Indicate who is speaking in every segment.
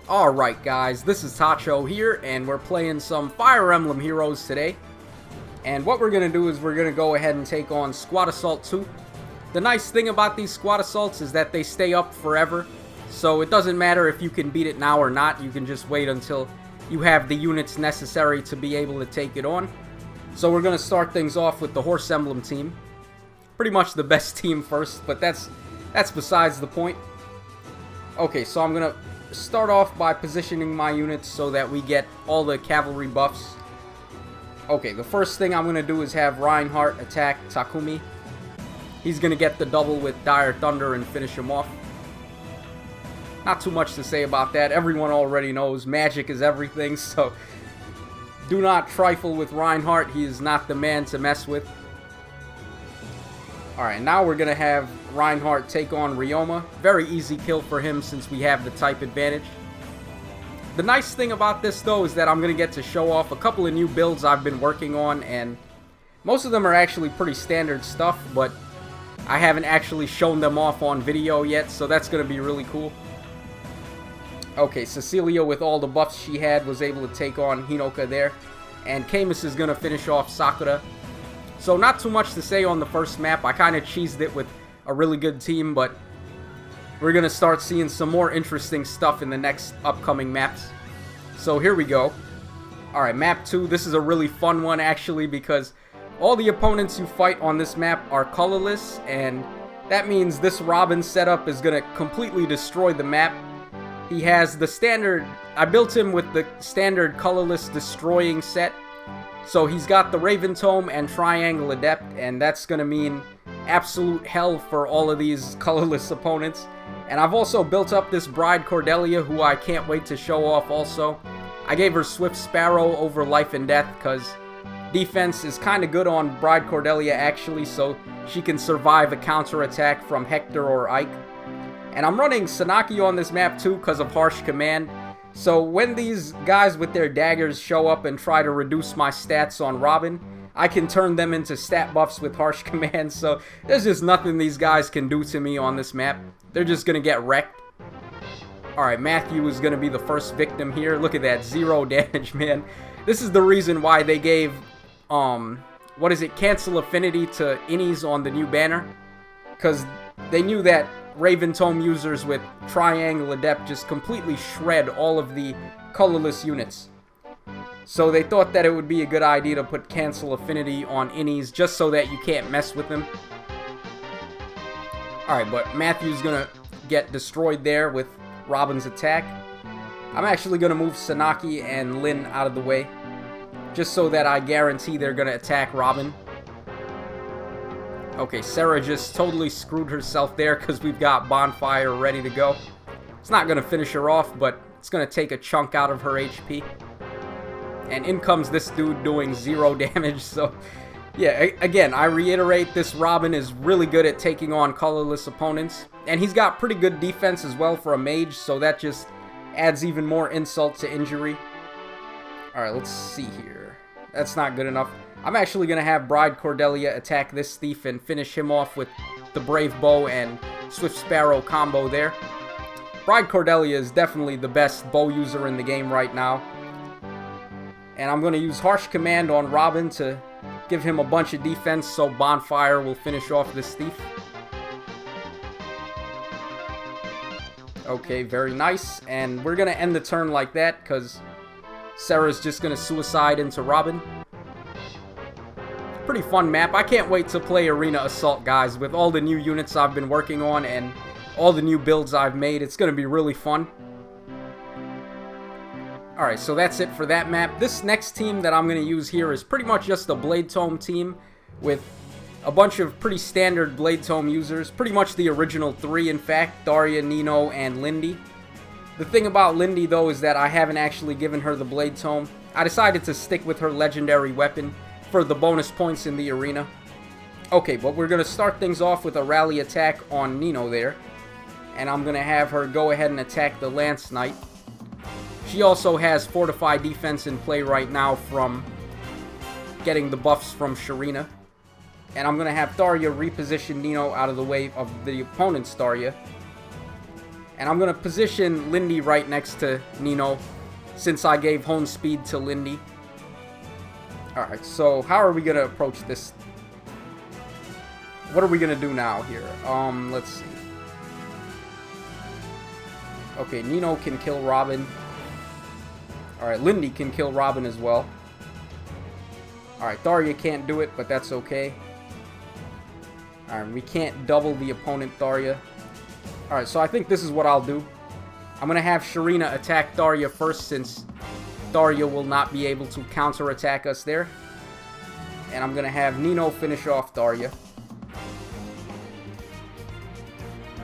Speaker 1: Alright guys, this is Tacho here, and we're playing some Fire Emblem Heroes today. And what we're going to do is we're going to go ahead and take on Squad Assault 2. The nice thing about these Squad Assaults is that they stay up forever, so it doesn't matter if you can beat it now or not, you can just wait until you have the units necessary to be able to take it on. So we're going to start things off with the Horse Emblem team. Pretty much the best team first, but that's besides the point. Okay, so I'm going to start off by positioning my units so that we get all the cavalry buffs. Okay, the first thing I'm going to do is have Reinhardt attack Takumi. He's going to get the double with Dire Thunder and finish him off. Not too much to say about that. Everyone already knows magic is everything, so do not trifle with Reinhardt. He is not the man to mess with. Alright, now we're going to have Reinhardt take on Ryoma. Very easy kill for him since we have the type advantage. The nice thing about this though is that I'm going to get to show off a couple of new builds I've been working on, and most of them are actually pretty standard stuff, but I haven't actually shown them off on video yet, so that's going to be really cool. Okay, Cecilia with all the buffs she had was able to take on Hinoka there, and Camus is going to finish off Sakura. So not too much to say on the first map. I kind of cheesed it with a really good team, but we're going to start seeing some more interesting stuff in the next upcoming maps. So here we go. Alright, map 2. This is a really fun one actually because all the opponents you fight on this map are colorless, and that means this Robin setup is going to completely destroy the map. He has the standard... I built him with the standard colorless destroying set. So he's got the Raven Tome and Triangle Adept, and that's going to mean absolute hell for all of these colorless opponents. And I've also built up this Bride Cordelia, who I can't wait to show off also. I gave her Swift Sparrow over Life and Death, because defense is kind of good on Bride Cordelia actually, so she can survive a counterattack from Hector or Ike. And I'm running Sanaki on this map too, because of Harsh Command. So when these guys with their daggers show up and try to reduce my stats on Robin, I can turn them into stat buffs with Harsh Command, so there's just nothing these guys can do to me on this map. They're just gonna get wrecked. Alright, Matthew is gonna be the first victim here. Look at that, 0 damage, man. This is the reason why they gave, what is it, Cancel Affinity to Innies on the new banner. Because they knew that Raven Tome users with Triangle Adept just completely shred all of the colorless units. So they thought that it would be a good idea to put Cancel Affinity on Innies just so that you can't mess with them. Alright, but Matthew's gonna get destroyed there with Robin's attack. I'm actually gonna move Sanaki and Lin out of the way, just so that I guarantee they're gonna attack Robin. Okay, Sarah just totally screwed herself there because we've got Bonfire ready to go. It's not going to finish her off, but it's going to take a chunk out of her HP. And in comes this dude doing 0 damage, so... Yeah, again, I reiterate, this Robin is really good at taking on colorless opponents. And he's got pretty good defense as well for a mage, so that just adds even more insult to injury. Alright, let's see here. That's not good enough. I'm actually going to have Bride Cordelia attack this thief and finish him off with the Brave Bow and Swift Sparrow combo there. Bride Cordelia is definitely the best bow user in the game right now. And I'm going to use Harsh Command on Robin to give him a bunch of defense so Bonfire will finish off this thief. Okay, very nice. And we're going to end the turn like that because Sarah's just going to suicide into Robin. Pretty fun map. I can't wait to play Arena Assault, guys. With all the new units I've been working on and all the new builds I've made, it's going to be really fun. Alright, so that's it for that map. This next team that I'm going to use here is pretty much just a Blade Tome team with a bunch of pretty standard Blade Tome users. Pretty much the original 3, in fact. Daria, Nino, and Lindy. The thing about Lindy, though, is that I haven't actually given her the Blade Tome. I decided to stick with her legendary weapon for the bonus points in the arena. Okay, but we're going to start things off with a rally attack on Nino there. And I'm going to have her go ahead and attack the Lance Knight. She also has Fortify Defense in play right now from getting the buffs from Sharina. And I'm going to have Tharya reposition Nino out of the way of the opponent's Tharya. And I'm going to position Lindy right next to Nino, since I gave Hone Speed to Lindy. Alright, so how are we going to approach this? What are we going to do now here? Let's see. Okay, Nino can kill Robin. Alright, Lindy can kill Robin as well. Alright, Daria can't do it, but that's okay. Alright, we can't double the opponent Daria. Alright, so I think this is what I'll do. I'm going to have Sharina attack Daria first, since Daria will not be able to counterattack us there. And I'm going to have Nino finish off Daria.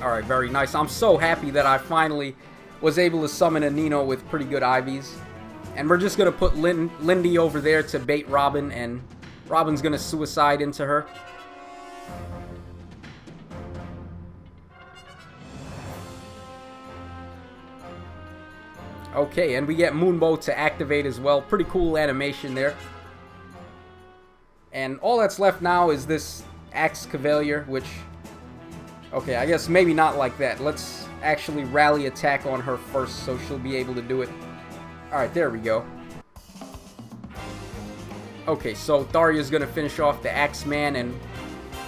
Speaker 1: Alright, very nice. I'm so happy that I finally was able to summon a Nino with pretty good IVs. And we're just going to put Lindy over there to bait Robin, and Robin's going to suicide into her. Okay, and we get Moonbow to activate as well. Pretty cool animation there. And all that's left now is this Axe Cavalier, which... Okay, I guess maybe not like that. Let's actually rally attack on her first, so she'll be able to do it. Alright, there we go. Okay, so Daria's gonna finish off the Axeman, and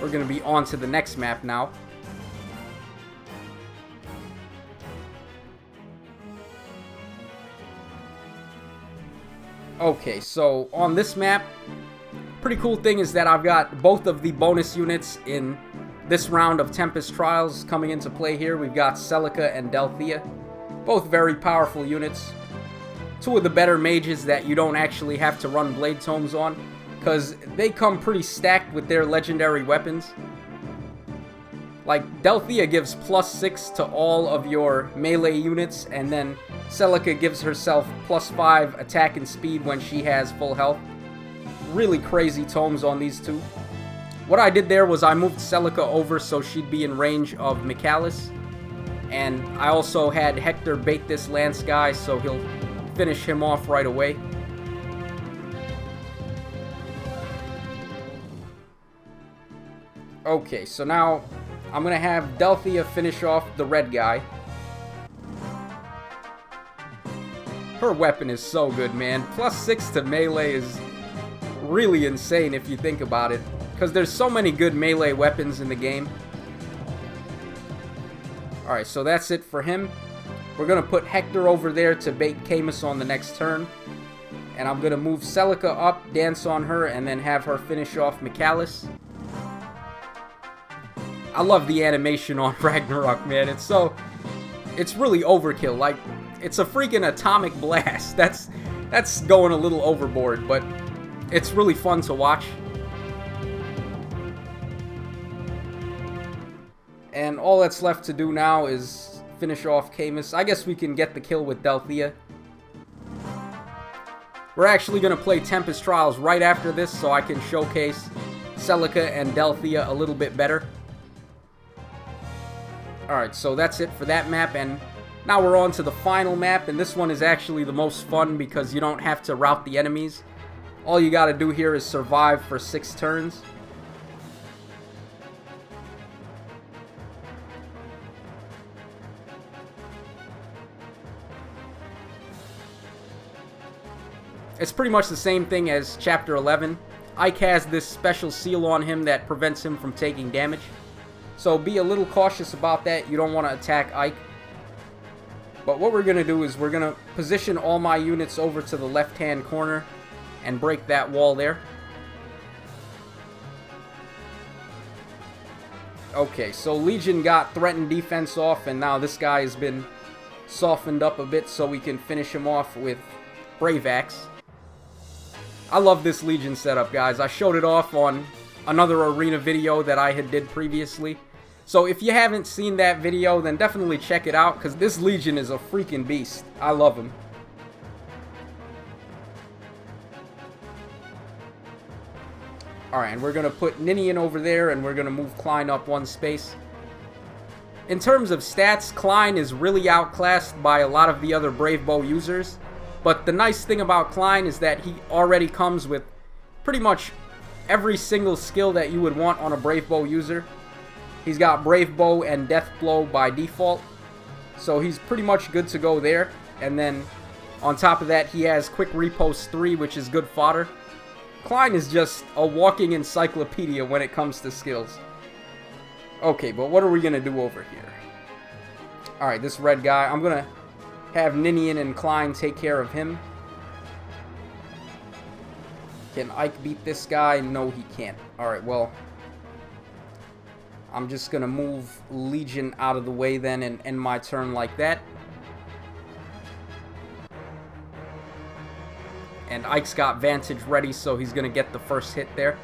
Speaker 1: we're gonna be on to the next map now. Okay, so on this map, pretty cool thing is that I've got both of the bonus units in this round of Tempest Trials coming into play here. We've got Celica and Delthea, both very powerful units. Two of the better mages that you don't actually have to run Blade Tomes on, because they come pretty stacked with their legendary weapons. Like, Delthea gives +6 to all of your melee units, and then Celica gives herself +5 attack and speed when she has full health. Really crazy tomes on these two. What I did there was I moved Celica over so she'd be in range of Michalis. And I also had Hector bait this Lance guy so he'll finish him off right away. Okay, so now I'm going to have Delthea finish off the red guy. Her weapon is so good, man. +6 to melee is really insane if you think about it, because there's so many good melee weapons in the game. Alright, so that's it for him. We're going to put Hector over there to bait Camus on the next turn. And I'm going to move Celica up, dance on her, and then have her finish off Michalis. I love the animation on Ragnarok, man. It's really overkill. Like, it's a freaking atomic blast. That's going a little overboard, but it's really fun to watch. And all that's left to do now is finish off Camus. I guess we can get the kill with Delthea. We're actually going to play Tempest Trials right after this so I can showcase Celica and Delthea a little bit better. Alright, so that's it for that map, and now we're on to the final map, and this one is actually the most fun because you don't have to rout the enemies. All you gotta do here is survive for 6 turns. It's pretty much the same thing as Chapter 11. Ike has this special seal on him that prevents him from taking damage. So be a little cautious about that. You don't want to attack Ike. But what we're going to do is we're going to position all my units over to the left-hand corner and break that wall there. Okay, so Legion got threatened defense off, and now this guy has been softened up a bit so we can finish him off with Brave Axe. I love this Legion setup, guys. I showed it off on another arena video that I had did previously. So if you haven't seen that video, then definitely check it out, because this Legion is a freaking beast. I love him. Alright, and we're going to put Ninian over there, and we're going to move Klein up 1 space. In terms of stats, Klein is really outclassed by a lot of the other Brave Bow users. But the nice thing about Klein is that he already comes with pretty much every single skill that you would want on a Brave Bow user. He's got Brave Bow and Death Blow by default. So he's pretty much good to go there. And then on top of that, he has Quick Repost 3, which is good fodder. Klein is just a walking encyclopedia when it comes to skills. Okay, but what are we going to do over here? Alright, this red guy, I'm going to have Ninian and Klein take care of him. Can Ike beat this guy? No, he can't. Alright, well, I'm just going to move Legion out of the way then and end my turn like that. And Ike's got Vantage ready, so he's going to get the first hit there.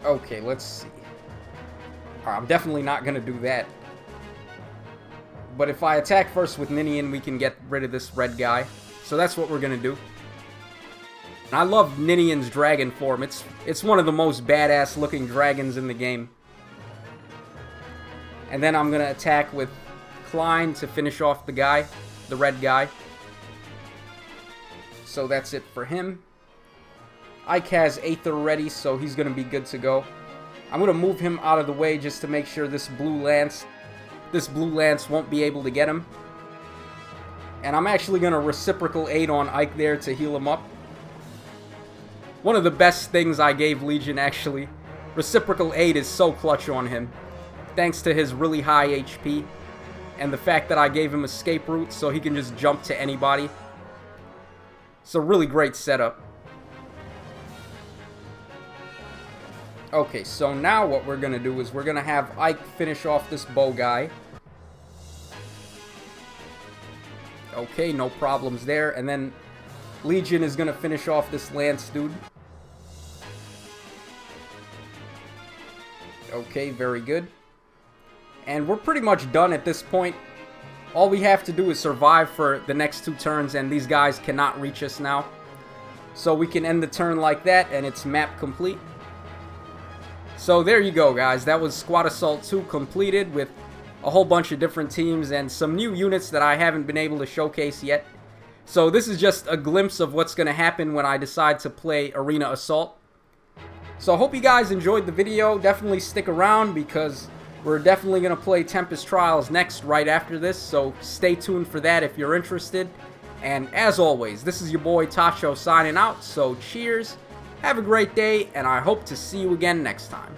Speaker 1: Okay, let's see. Alright, I'm definitely not going to do that. But if I attack first with Ninian, we can get rid of this red guy. So that's what we're going to do. And I love Ninian's dragon form. It's one of the most badass looking dragons in the game. And then I'm going to attack with Klein to finish off the guy, the red guy. So that's it for him. Ike has Aether ready, so he's going to be good to go. I'm going to move him out of the way just to make sure this blue lance won't be able to get him. And I'm actually going to reciprocal aid on Ike there to heal him up. One of the best things I gave Legion, actually. Reciprocal aid is so clutch on him, thanks to his really high HP. And the fact that I gave him escape route so he can just jump to anybody. It's a really great setup. Okay, so now what we're going to do is we're going to have Ike finish off this bow guy. Okay, no problems there. And then Legion is going to finish off this lance dude. Okay, very good. And we're pretty much done at this point. All we have to do is survive for the next 2 turns, and these guys cannot reach us now. So we can end the turn like that, and it's map complete. So there you go, guys. That was Squad Assault 2 completed with a whole bunch of different teams and some new units that I haven't been able to showcase yet. So this is just a glimpse of what's going to happen when I decide to play Arena Assault. So I hope you guys enjoyed the video. Definitely stick around because we're definitely going to play Tempest Trials next right after this. So stay tuned for that if you're interested. And as always, this is your boy Tacho signing out. So cheers. Have a great day, and I hope to see you again next time.